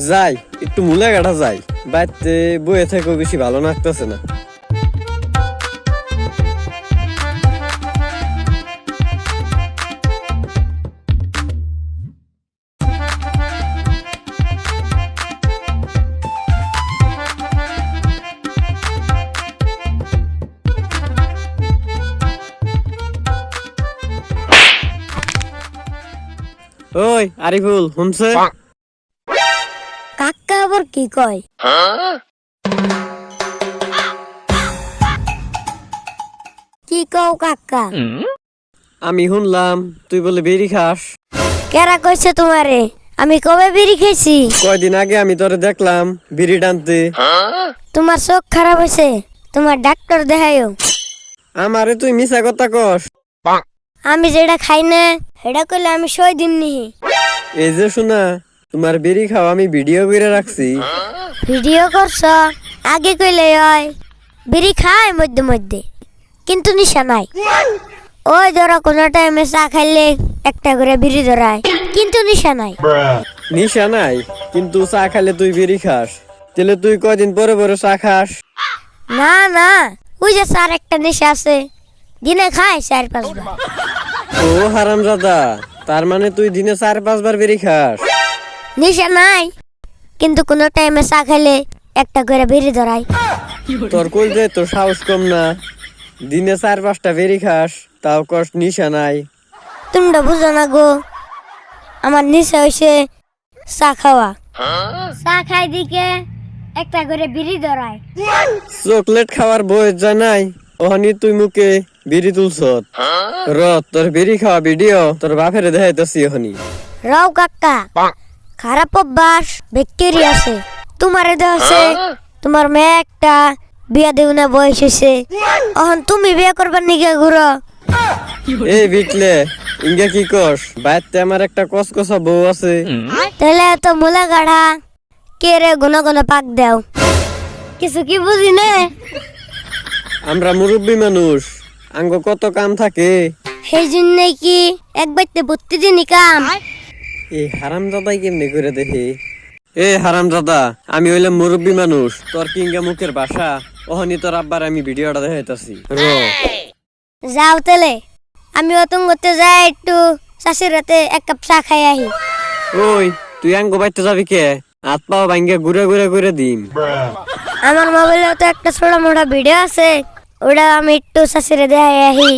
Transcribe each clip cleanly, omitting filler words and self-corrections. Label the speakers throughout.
Speaker 1: যাই একটু মুলা কাটা যাই, বাড়িতে বইয়ে থেকেও বেশি ভালো লাগতেছে না। ওই আরিফুল শুনছে?
Speaker 2: কাকা আবার কি কয়? কি কও কাকা?
Speaker 1: আমি শুনলাম তুই বলে বিড়ি খাস।
Speaker 2: কেরা কইছে তোমারে? আমি কবে বিড়ি খেয়েছি?
Speaker 1: কয়দিন আগে আমি তোরে দেখলাম বিড়ি টানতে।
Speaker 2: তোমার চোখ খারাপ হয়েছে, তোমার ডাক্তার দেখাইও।
Speaker 1: আমারে তুই মিছা কথা কস।
Speaker 2: আমি যেটা খাই না সেটা কইলে আমি সই দিমনি।
Speaker 1: এই যে শোনা, তোমার বিড়ি খাওয়া আমি ভিডিও করে রাখছি।
Speaker 2: ভিডিও করছ? আগে কইলে হয়। বিড়ি খাই মধ্যে মধ্যে, কিন্তু নিশা নাই। ওই ধরো কোনো টাইমে চা খাইলে একটা করে বিড়ি ধরায়, কিন্তু নিশা নাই।
Speaker 1: নিশা নাই কিন্তু চা খাইলে তুই বিড়ি খাস, তাহলে তুই কয়দিন পরে পরে চা খাস?
Speaker 2: না না, ওই যে স্যার একটা নেশা আছে, দিনে খায় 4-5 বার।
Speaker 1: ও হারামজাদা, তার মানে তুই দিনে 4-5 বার বিড়ি খাস?
Speaker 2: নেশা নাই, কিন্তু কোনো টাইমে চা খাইলে একটা করে বিড়ি ধরায়।
Speaker 1: তোর কই যে তোর সাহস কম না, দিনে 4-5টা বিড়ি খাস, তাও কষ্ট নিশা নাই।
Speaker 2: তোমরা বুঝো না গো, আমার নেশা হইছে চা খাওয়া। চা খাই দিকে একটা করে বিড়ি ধরায়।
Speaker 1: চকলেট খাওয়ার বয়স যা নাই, ওখানে তুই মুখে বিড়ি তুলছ। র তোর বিড়ি খাওয়া ভিডিও তোর বাপের দেখাইতেছি ওখানে।
Speaker 2: রাও কাকা, খারাপ অভ্যাস ব্যাকটেরিয়া আছে। তোমারে দেওয়াছে, তোমার মেয়ে একটা বিয়া দেউ না বয়স হয়েছে, এখন তুমি বিয়ে করবার নিকে ঘুরো।
Speaker 1: এই বিটলে ইঙ্গা কি কস? বাইতে আমার একটা কসকসা বউ আছে।
Speaker 2: তাহলে এত মুলা গাড়া কে রে? গুন গুন পাক দেও, কিছু কি বুঝি নে।
Speaker 1: আমরা মুরব্বী মানুষ, আঙ্গ কত কাম থাকে।
Speaker 2: সেই জন্যে কি এক বাইতে প্রতিদিনই কাম।
Speaker 1: এই হারামজাদাই কেমনে করে দেখে? এ হারামজাদা, আমি হইলাম মুরব্বী মানুষ, তোর কিঙ্গা মুখের ভাষা। ওহনি তোর আব্বার আমি ভিডিওটা দেখাইতাছি।
Speaker 2: যাও তেলে, আমি অতঙ্গতে যাই একটু চাষির রাতে 1 কাপ চা খাই আহি।
Speaker 1: ওই তুই আঙ্গ বাইতে যাবি কে? হাত পাও ভাঙ্গে ঘুরে ঘুরে ঘুরে দিম।
Speaker 2: আমার মোবাইলে তো একটা ছোট মোটা ভিডিও আছে, ওটা আমি একটু চাষিরে দেখাই আহি।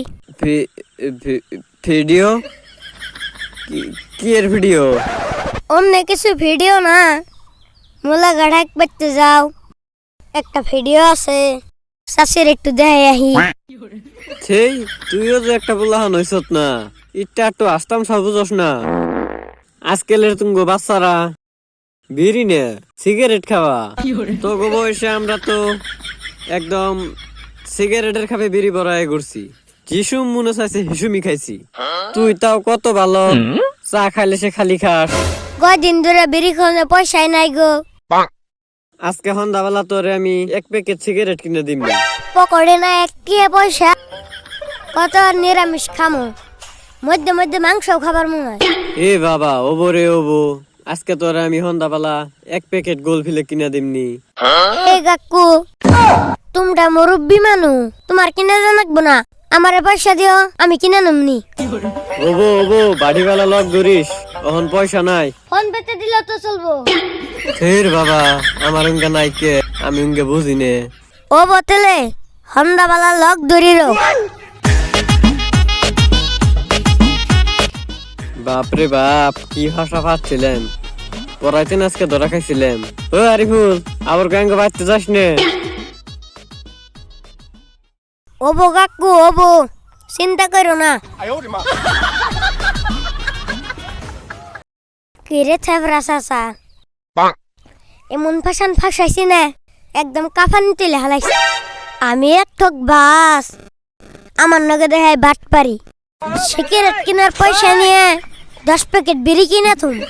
Speaker 1: ভিডিও? কি এর ভিডিও?
Speaker 2: অন্য কিছু ভিডিও না, মোলা গাড়া এক বাইতে যাও, একটা ভিডিও আছে, চাষির একটু দেখাই আহি।
Speaker 1: সেই তুইও যে একটা বলাহান হইছত না, ইটা একটু আসতাম সব বুঝস না। আজকালের তুঙ্গো বাচ্চারা বিড়ি নে, সিগারেট খাওয়া। তো গো বয়সে আমরা তো একদম সিগারেটের খাবে বিড়ি বড়াই করছি। যিসুম মনে চাইছে হিসুমি খাইছি। তুই তাও কত ভালো, চা খাইলে সে খালি খাস।
Speaker 2: কয়দিন ধরে বিড়ি খাওয়ানোর পয়সাই নাই গো।
Speaker 1: আজকে সন্ধ্যাবেলা তোরে আমি 1 প্যাকেট সিগারেট কিনে দিম।
Speaker 2: পকড়ে না একটি পয়সা, কত আর নিরামিষ খামো, মধ্যে মধ্যে মাংসও খাবার মনে হয়।
Speaker 1: এ বাবা ওবো রে ওবো, আজকে তোরে আমি সন্ধ্যাবেলা 1 প্যাকেট গোলফিলে কিনে দিমনি।
Speaker 2: এই কাকু, তোমরা মুরব্বী মানু, তোমার কিনে জানাকবো না, আমারে পয়সা দিও, আমি কিনে নামনি।
Speaker 1: ওবো ওবো, বাড়িওয়ালা লক ধরিস, এখন পয়সা নাই।
Speaker 2: ফোন পেতে দিলে তো চলবো।
Speaker 1: ফের বাবা, আমার উঙ্গা নাই কে, আমি উঙ্গে বুঝি নে।
Speaker 2: ও বতেলে হন্দাবালা লক ধরিরো।
Speaker 1: বাপরে বাপ, কি ভাষা পাচ্ছিলেন, পড়াইতে না আজকে ধরা খাইছিলেন। ও আরিফুল, আবার গাঙ্গ বাড়তে যাস নে।
Speaker 2: ওবো কাকু ওবো, চিন্তা করো না। কিরে থাবরা চাচা, এমন ফাঁসান ফাঁসাইছি না, একদম কাফানি তুলে হালাইছি। আমি এক ঠক বাস, আমার নগে দেখায় বাট পারি। সিগারেট কেনার পয়সা নিয়ে 10 প্যাকেট বিড়ি কিনা তুমি।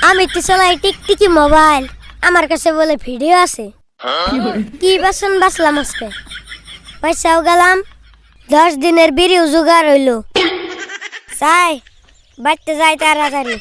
Speaker 2: আমি তো চালাই টিকটিকি মোবাইল, আমার কাছে বলে ভিডিও আছে। কি বাসন বাসলাম আজকে, পয়সাও গেলাম, 10 দিনের বিড়িও জোগাড় হইল। যাই বাড়তে যাই তাড়াতাড়ি।